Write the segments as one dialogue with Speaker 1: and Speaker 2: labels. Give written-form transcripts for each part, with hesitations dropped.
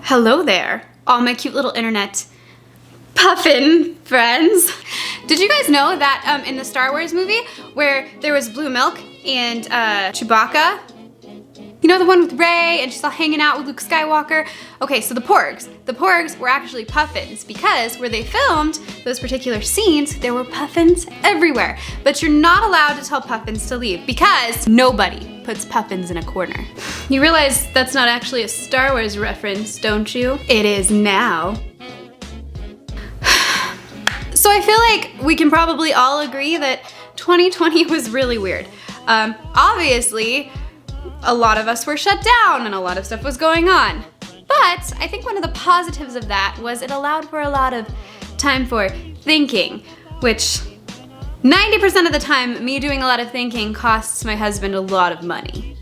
Speaker 1: Hello there, all my cute little internet puffin friends. Did you guys know that in the Star Wars movie where there was blue milk and Chewbacca, you know, the one with Rey and she's all hanging out with Luke Skywalker? Okay, so the Porgs were actually puffins because where they filmed those particular scenes, there were puffins everywhere. But you're not allowed to tell puffins to leave because nobody puts puffins in a corner. You realize that's not actually a Star Wars reference, don't you? It is now. So I feel like we can probably all agree that 2020 was really weird. Obviously, a lot of us were shut down and a lot of stuff was going on. But I think one of the positives of that was it allowed for a lot of time for thinking, which 90% of the time, me doing a lot of thinking costs my husband a lot of money.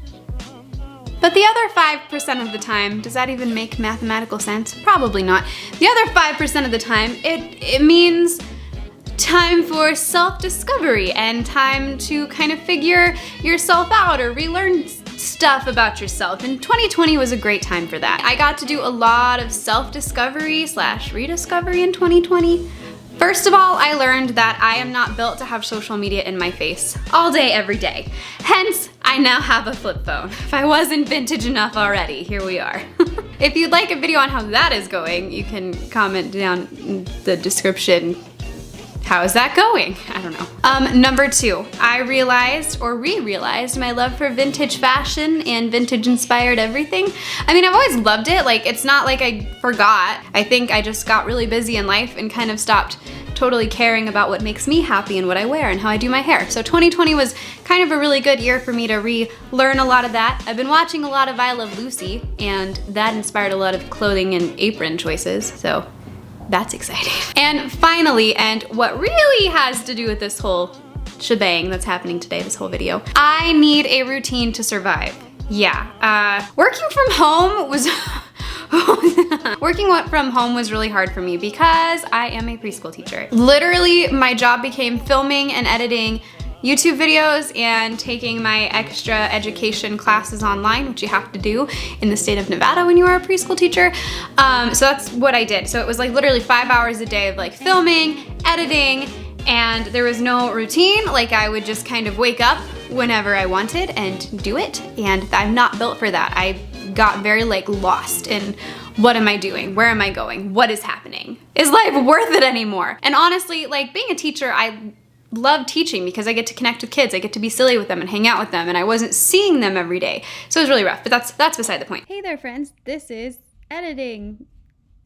Speaker 1: But the other 5% of the time, does that even make mathematical sense? Probably not. The other 5% of the time, it means time for self-discovery and time to kind of figure yourself out or relearn stuff about yourself. And 2020 was a great time for that. I got to do a lot of self-discovery / rediscovery in 2020. First of all, I learned that I am not built to have social media in my face all day, every day. Hence, I now have a flip phone. If I wasn't vintage enough already, here we are. If you'd like a video on how that is going, you can comment down in the description. How is that going? I don't know. Number 2, I realized or re-realized my love for vintage fashion and vintage inspired everything. I mean, I've always loved it. Like, it's not like I forgot. I think I just got really busy in life and kind of stopped totally caring about what makes me happy and what I wear and how I do my hair. So 2020 was kind of a really good year for me to relearn a lot of that. I've been watching a lot of I Love Lucy and that inspired a lot of clothing and apron choices. So that's exciting. And finally, and what really has to do with this whole shebang that's happening today, this whole video, I need a routine to survive. Yeah, working from home was working from home was really hard for me because I am a preschool teacher. Literally, my job became filming and editing YouTube videos and taking my extra education classes online, which you have to do in the state of Nevada when you are a preschool teacher. So that's what I did. So it was like literally 5 hours a day of like filming, editing, and there was no routine. Like I would just kind of wake up whenever I wanted and do it. And I'm not built for that. I got very like lost in what am I doing? Where am I going? What is happening? Is life worth it anymore? And honestly, like being a teacher, I love teaching because I get to connect with kids. I get to be silly with them and hang out with them, and I wasn't seeing them every day. So it was really rough, but that's beside the point. Hey there, friends. This is editing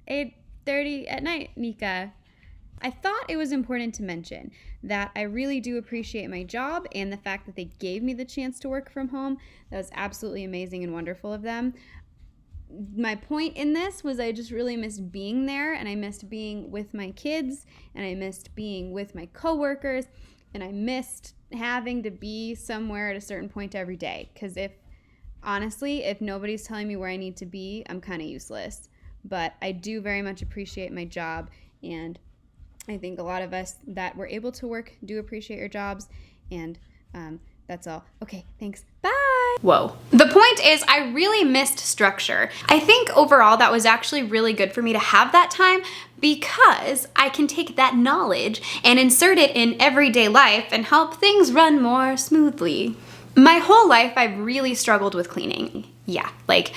Speaker 1: 8:30 at night, Nika. I thought it was important to mention that I really do appreciate my job and the fact that they gave me the chance to work from home. That was absolutely amazing and wonderful of them. My point in this was I just really missed being there, and I missed being with my kids, and I missed being with my coworkers, and I missed having to be somewhere at a certain point every day. Because honestly, if nobody's telling me where I need to be, I'm kind of useless. But I do very much appreciate my job, and I think a lot of us that were able to work do appreciate your jobs, and that's all. Okay, thanks. Bye. Whoa. The point is, I really missed structure. I think overall that was actually really good for me to have that time because I can take that knowledge and insert it in everyday life and help things run more smoothly. My whole life, I've really struggled with cleaning. Yeah, like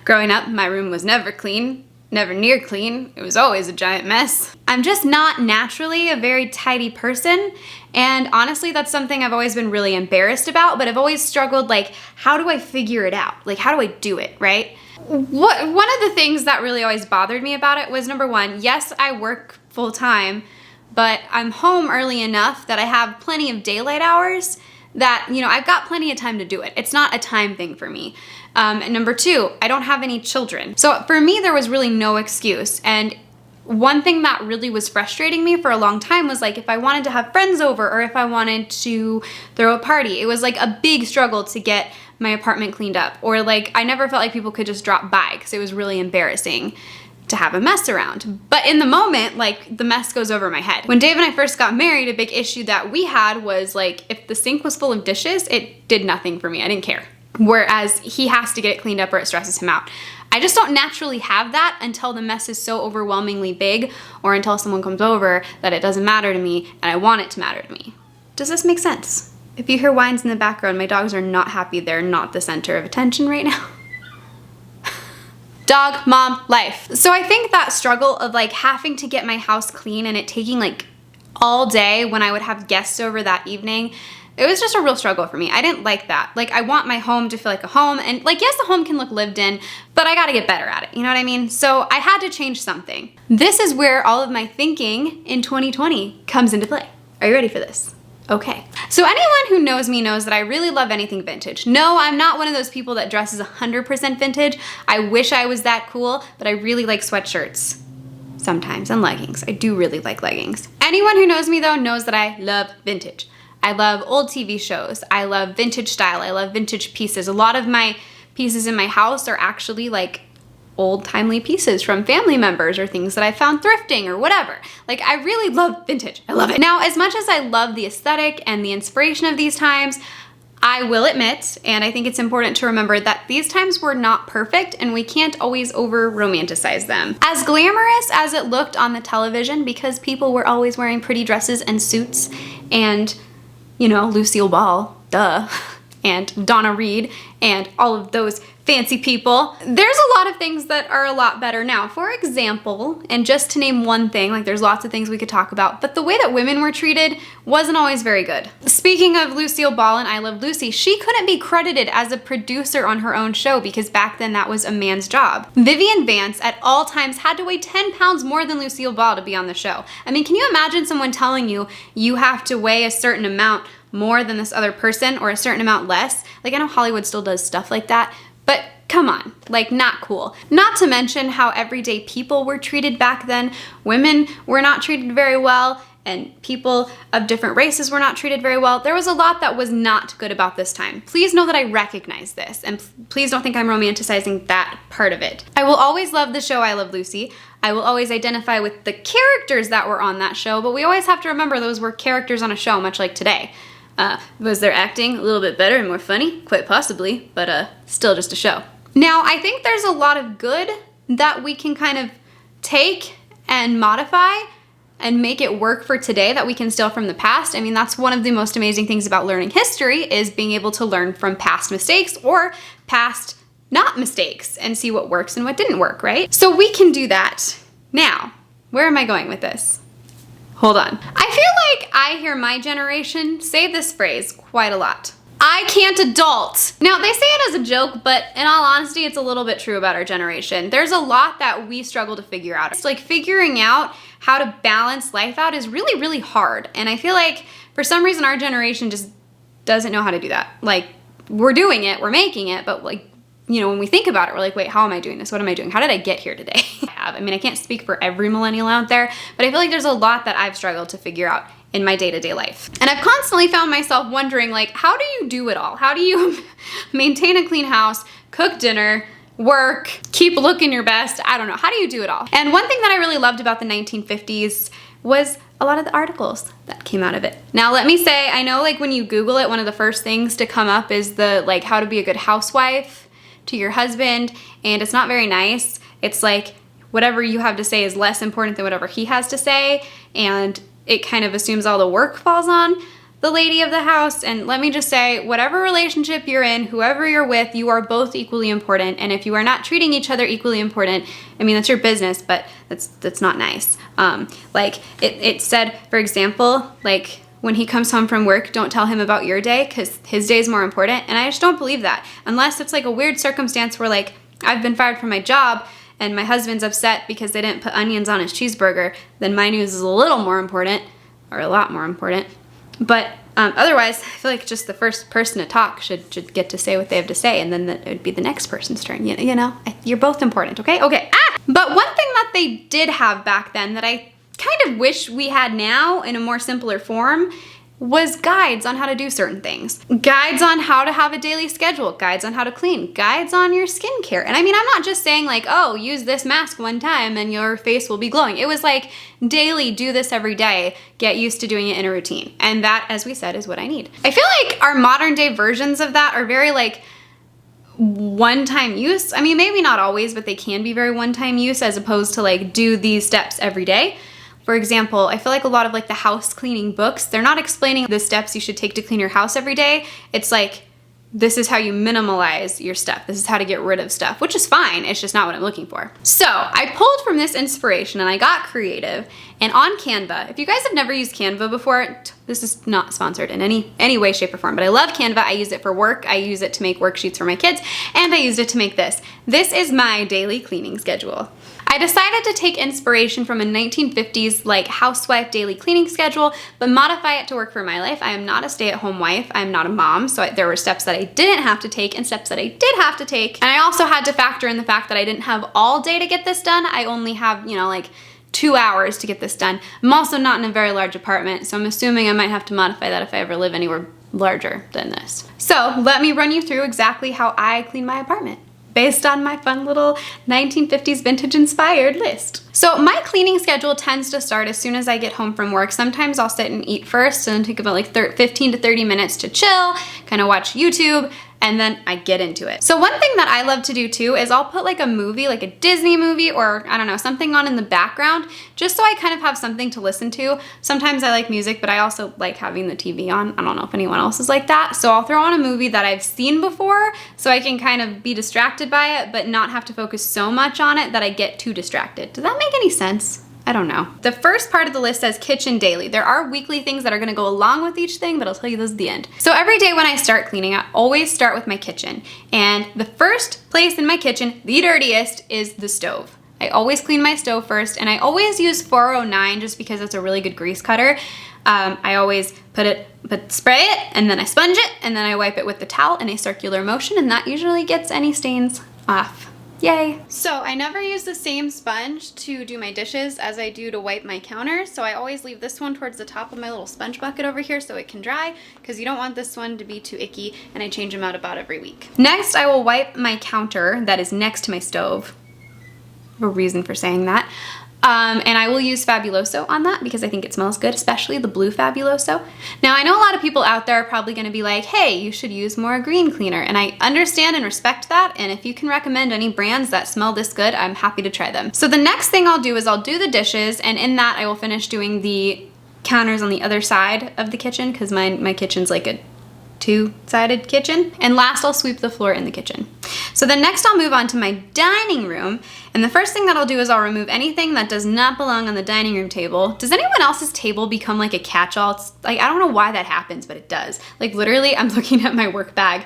Speaker 1: growing up, my room was never clean. Never near clean. It was always a giant mess. I'm just not naturally a very tidy person, and honestly that's something I've always been really embarrassed about, but I've always struggled like, how do I figure it out? Like, how do I do it, right? One of the things that really always bothered me about it was, number 1, yes, I work full time, but I'm home early enough that I have plenty of daylight hours that, you know, I've got plenty of time to do it. It's not a time thing for me. And number 2, I don't have any children. So for me, there was really no excuse. And one thing that really was frustrating me for a long time was like if I wanted to have friends over or if I wanted to throw a party, it was like a big struggle to get my apartment cleaned up. Or like I never felt like people could just drop by because it was really embarrassing. to have a mess around. But in the moment, like, the mess goes over my head. When Dave and I first got married, a big issue that we had was like, if the sink was full of dishes, it did nothing for me. I didn't care. Whereas he has to get it cleaned up or it stresses him out. I just don't naturally have that until the mess is so overwhelmingly big, or until someone comes over that it doesn't matter to me and I want it to matter to me. Does this make sense? If you hear whines in the background, my dogs are not happy. They're not the center of attention right now. Dog mom life. So I think that struggle of like having to get my house clean and it taking like all day when I would have guests over that evening, it was just a real struggle for me. I didn't like that. Like, I want my home to feel like a home, and like, yes, a home can look lived in, but I gotta get better at it, you know what I mean? So I had to change something. This is where all of my thinking in 2020 comes into play. Are you ready for this? Okay. So anyone who knows me knows that I really love anything vintage. No, I'm not one of those people that dresses 100% vintage. I wish I was that cool, but I really like sweatshirts sometimes, and leggings. I do really like leggings. Anyone who knows me though knows that I love vintage. I love old TV shows. I love vintage style. I love vintage pieces. A lot of my pieces in my house are actually like old timely pieces from family members or things that I found thrifting or whatever. Like, I really love vintage. I love it. Now, as much as I love the aesthetic and the inspiration of these times, I will admit, and I think it's important to remember, that these times were not perfect and we can't always over romanticize them. As glamorous as it looked on the television, because people were always wearing pretty dresses and suits and, you know, Lucille Ball, duh, and Donna Reed, and all of those fancy people, there's a lot of things that are a lot better now. For example, and just to name one thing, like there's lots of things we could talk about, but the way that women were treated wasn't always very good. Speaking of Lucille Ball and I Love Lucy, she couldn't be credited as a producer on her own show because back then that was a man's job. Vivian Vance at all times had to weigh 10 pounds more than Lucille Ball to be on the show. I mean, can you imagine someone telling you you have to weigh a certain amount more than this other person or a certain amount less? Like, I know Hollywood still does stuff like that, but come on, like, not cool. Not to mention how everyday people were treated back then. Women were not treated very well, and people of different races were not treated very well. There was a lot that was not good about this time. Please know that I recognize this, and please don't think I'm romanticizing that part of it. I will always love the show I Love Lucy. I will always identify with the characters that were on that show, but we always have to remember those were characters on a show, much like today. Was their acting a little bit better and more funny? Quite possibly, but still just a show. Now, I think there's a lot of good that we can kind of take and modify and make it work for today that we can steal from the past. I mean, that's one of the most amazing things about learning history, is being able to learn from past mistakes or past not mistakes and see what works and what didn't work, right? So we can do that. Now, where am I going with this? Hold on. I feel like I hear my generation say this phrase quite a lot. I can't adult. Now, they say it as a joke, but in all honesty, it's a little bit true about our generation. There's a lot that we struggle to figure out. It's like figuring out how to balance life out is really, really hard. And I feel like for some reason our generation just doesn't know how to do that. Like, we're doing it, we're making it, but like, you know, when we think about it, we're like, wait, how am I doing this? What am I doing? How did I get here today? I mean, I can't speak for every millennial out there, but I feel like there's a lot that I've struggled to figure out in my day-to-day life. And I've constantly found myself wondering, like, how do you do it all? How do you maintain a clean house, cook dinner, work, keep looking your best? I don't know. How do you do it all? And one thing that I really loved about the 1950s was a lot of the articles that came out of it. Now, let me say, I know, like, when you Google it, one of the first things to come up is the, like, how to be a good housewife to your husband, and it's not very nice. It's like whatever you have to say is less important than whatever he has to say, and it kind of assumes all the work falls on the lady of the house. And let me just say, whatever relationship you're in, whoever you're with, you are both equally important. And if you are not treating each other equally important, I mean, that's your business, but that's not nice. Like it said, for example, like, when he comes home from work, don't tell him about your day because his day is more important. And I just don't believe that. Unless it's like a weird circumstance where, like, I've been fired from my job and my husband's upset because they didn't put onions on his cheeseburger, then my news is a little more important, or a lot more important. But otherwise, I feel like just the first person to talk should get to say what they have to say, and then it would be the next person's turn. You know, you're both important, okay? Okay. But one thing that they did have back then that I kind of wish we had now in a more simpler form was guides on how to do certain things. Guides on how to have a daily schedule, guides on how to clean, guides on your skincare. And I mean, I'm not just saying like, oh, use this mask one time and your face will be glowing. It was like daily, do this every day, get used to doing it in a routine. And that, as we said, is what I need. I feel like our modern day versions of that are very like one-time use. I mean, maybe not always, but they can be very one-time use as opposed to like do these steps every day. For example, I feel like a lot of like the house cleaning books, they're not explaining the steps you should take to clean your house every day. It's like, this is how you minimalize your stuff. This is how to get rid of stuff, which is fine. It's just not what I'm looking for. So I pulled from this inspiration and I got creative. And on Canva, if you guys have never used Canva before, this is not sponsored in any way, shape, or form, but I love Canva. I use it for work. I use it to make worksheets for my kids, and I used it to make this. This is my daily cleaning schedule. I decided to take inspiration from a 1950s like housewife daily cleaning schedule, but modify it to work for my life. I am not a stay-at-home wife. I am not a mom, so there were steps that I didn't have to take and steps that I did have to take. And I also had to factor in the fact that I didn't have all day to get this done. I only have, you know, like 2 hours to get this done. I'm also not in a very large apartment, so I'm assuming I might have to modify that if I ever live anywhere larger than this. So let me run you through exactly how I clean my apartment, based on my fun little 1950s vintage inspired list. So my cleaning schedule tends to start as soon as I get home from work. Sometimes I'll sit and eat first and take about like 15 to 30 minutes to chill, kind of watch YouTube, and then I get into it. So one thing that I love to do too is I'll put like a movie, like a Disney movie or I don't know, something on in the background, just so I kind of have something to listen to. Sometimes I like music, but I also like having the TV on. I don't know if anyone else is like that. So I'll throw on a movie that I've seen before so I can kind of be distracted by it, but not have to focus so much on it that I get too distracted. Does that make any sense? I don't know. The first part of the list says kitchen daily. There are weekly things that are gonna go along with each thing, but I'll tell you those at the end. So every day when I start cleaning, I always start with my kitchen. And the first place in my kitchen, the dirtiest, is the stove. I always clean my stove first, and I always use 409 just because it's a really good grease cutter. I always spray it, and then I sponge it, and then I wipe it with the towel in a circular motion, and that usually gets any stains off. Yay. So I never use the same sponge to do my dishes as I do to wipe my counters. So I always leave this one towards the top of my little sponge bucket over here so it can dry, because you don't want this one to be too icky, and I change them out about every week. Next, I will wipe my counter that is next to my stove. I have a reason for saying that. And I will use Fabuloso on that because I think it smells good, especially the blue Fabuloso. Now, I know a lot of people out there are probably gonna be like, hey, you should use more green cleaner. And I understand and respect that. And if you can recommend any brands that smell this good, I'm happy to try them. So the next thing I'll do is I'll do the dishes, and in that I will finish doing the counters on the other side of the kitchen because my kitchen's like a two-sided kitchen. And last, I'll sweep the floor in the kitchen. So then next I'll move on to my dining room, and the first thing that I'll do is I'll remove anything that does not belong on the dining room table. Does anyone else's table become like a catch-all? It's like, I don't know why that happens, but it does. Like literally, I'm looking at my work bag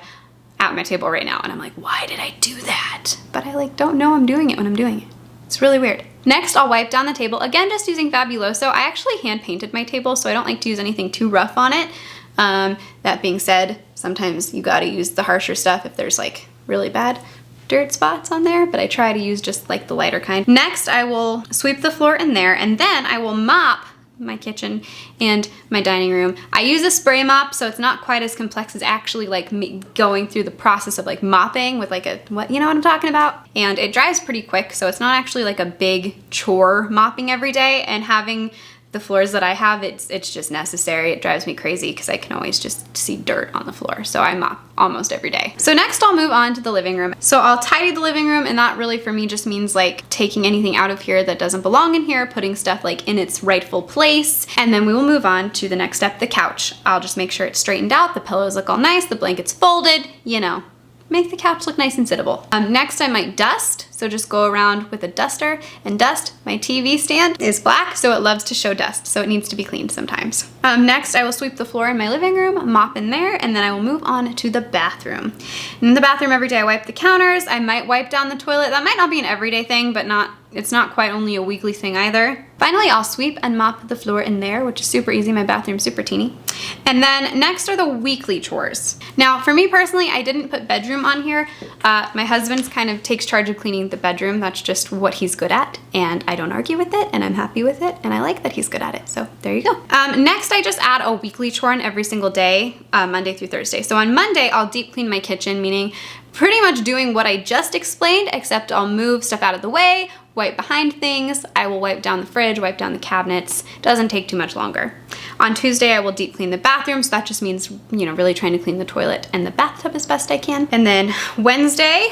Speaker 1: at my table right now, and I'm like, why did I do that? But I like don't know I'm doing it when I'm doing it. It's really weird. Next, I'll wipe down the table, again just using Fabuloso. I actually hand painted my table, so I don't like to use anything too rough on it. That being said, sometimes you gotta use the harsher stuff if there's like really bad dirt spots on there, but I try to use just like the lighter kind. Next, I will sweep the floor in there, and then I will mop my kitchen and my dining room. I use a spray mop, so it's not quite as complex as actually like going through the process of like mopping with like a, you know what I'm talking about? And it dries pretty quick, so it's not actually like a big chore mopping every day, and having the floors that I have, it's just necessary. It drives me crazy because I can always just see dirt on the floor. So I mop almost every day. So next I'll move on to the living room. So I'll tidy the living room, and that really for me just means like taking anything out of here that doesn't belong in here, putting stuff like in its rightful place. And then we will move on to the next step, the couch. I'll just make sure it's straightened out, the pillows look all nice, the blankets folded, you know, make the couch look nice and sittable. Next I might dust, so just go around with a duster and dust. My TV stand is black, so it loves to show dust, so it needs to be cleaned sometimes. Next I will sweep the floor in my living room, mop in there, and then I will move on to the bathroom. In the bathroom every day I wipe the counters, I might wipe down the toilet. That might not be an everyday thing, but it's not quite only a weekly thing either. Finally, I'll sweep and mop the floor in there, which is super easy. My bathroom's super teeny. And then next are the weekly chores. Now, for me personally, I didn't put bedroom on here. My husband's kind of takes charge of cleaning the bedroom. That's just what he's good at, and I don't argue with it, and I'm happy with it, and I like that he's good at it, so there you go. Next, I just add a weekly chore on every single day, Monday through Thursday. So on Monday, I'll deep clean my kitchen, meaning pretty much doing what I just explained, except I'll move stuff out of the way, wipe behind things, I will wipe down the fridge, wipe down the cabinets. Doesn't take too much longer. On Tuesday, I will deep clean the bathroom, so that just means, you know, really trying to clean the toilet and the bathtub as best I can. And then Wednesday,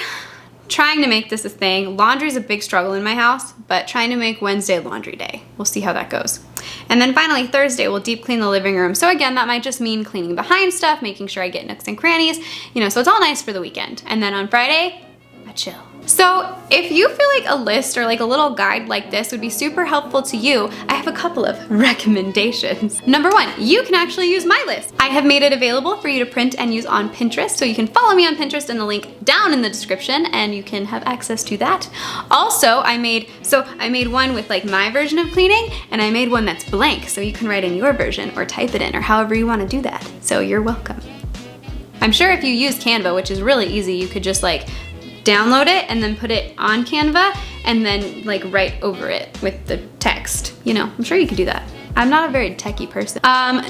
Speaker 1: trying to make this a thing. Laundry is a big struggle in my house, but trying to make Wednesday laundry day. We'll see how that goes. And then finally, Thursday, we'll deep clean the living room. So again, that might just mean cleaning behind stuff, making sure I get nooks and crannies, you know, so it's all nice for the weekend. And then on Friday, I chill. So if you feel like a list or like a little guide like this would be super helpful to you, I have a couple of recommendations. Number one, you can actually use my list. I have made it available for you to print and use on Pinterest, so you can follow me on Pinterest in the link down in the description and you can have access to that. Also, I made one with like my version of cleaning, and I made one that's blank, so you can write in your version or type it in or however you want to do that. So you're welcome. I'm sure if you use Canva, which is really easy, you could just like download it and then put it on Canva and then like write over it with the text. You know, I'm sure you could do that. I'm not a very techie person.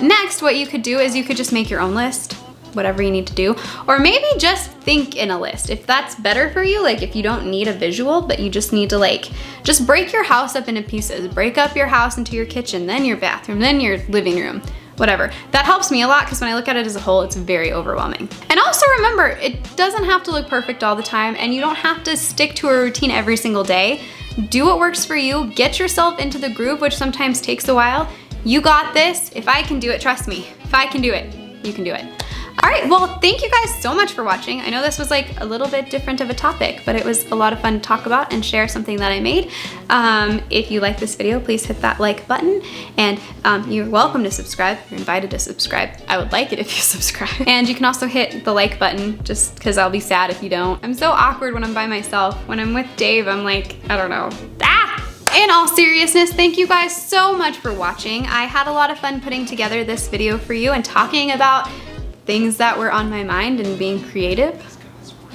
Speaker 1: Next, what you could do is you could just make your own list, whatever you need to do, or maybe just think in a list. If that's better for you, like if you don't need a visual, but you just need to like, just break your house up into pieces. Break up your house into your kitchen, then your bathroom, then your living room. Whatever. That helps me a lot because when I look at it as a whole, it's very overwhelming. And also remember, it doesn't have to look perfect all the time, and you don't have to stick to a routine every single day. Do what works for you, get yourself into the groove, which sometimes takes a while. You got this. If I can do it, trust me. If I can do it, you can do it. All right, well, thank you guys so much for watching. I know this was like a little bit different of a topic, but it was a lot of fun to talk about and share something that I made. If you like this video, please hit that like button, and you're welcome to subscribe. You're invited to subscribe. I would like it if you subscribe. And you can also hit the like button, just because I'll be sad if you don't. I'm so awkward when I'm by myself. When I'm with Dave, I'm like, I don't know. In all seriousness, thank you guys so much for watching. I had a lot of fun putting together this video for you and talking about things that were on my mind and being creative.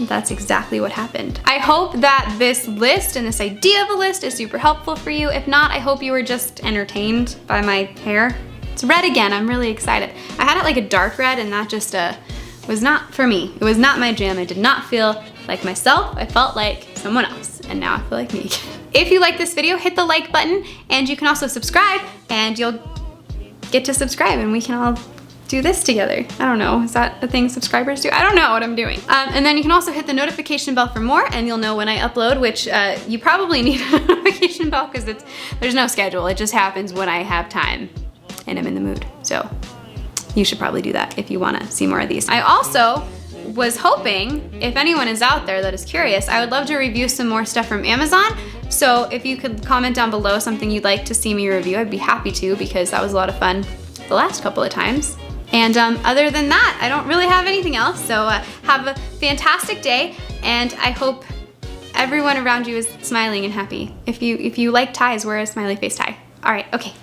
Speaker 1: That's exactly what happened. I hope that this list and this idea of a list is super helpful for you. If not, I hope you were just entertained by my hair. It's red again, I'm really excited. I had it like a dark red, and that just was not for me. It was not my jam. I did not feel like myself. I felt like someone else, and now I feel like me. If you like this video, hit the like button, and you can also subscribe, and you'll get to subscribe, and we can all do this together. I don't know, is that a thing subscribers do? I don't know what I'm doing. And then you can also hit the notification bell for more, and you'll know when I upload, which you probably need a notification bell because there's no schedule. It just happens when I have time and I'm in the mood. So you should probably do that if you wanna see more of these. I also was hoping, if anyone is out there that is curious, I would love to review some more stuff from Amazon. So if you could comment down below something you'd like to see me review, I'd be happy to, because that was a lot of fun the last couple of times. And other than that, I don't really have anything else. So have a fantastic day, and I hope everyone around you is smiling and happy. If you like ties, wear a smiley face tie. All right, okay.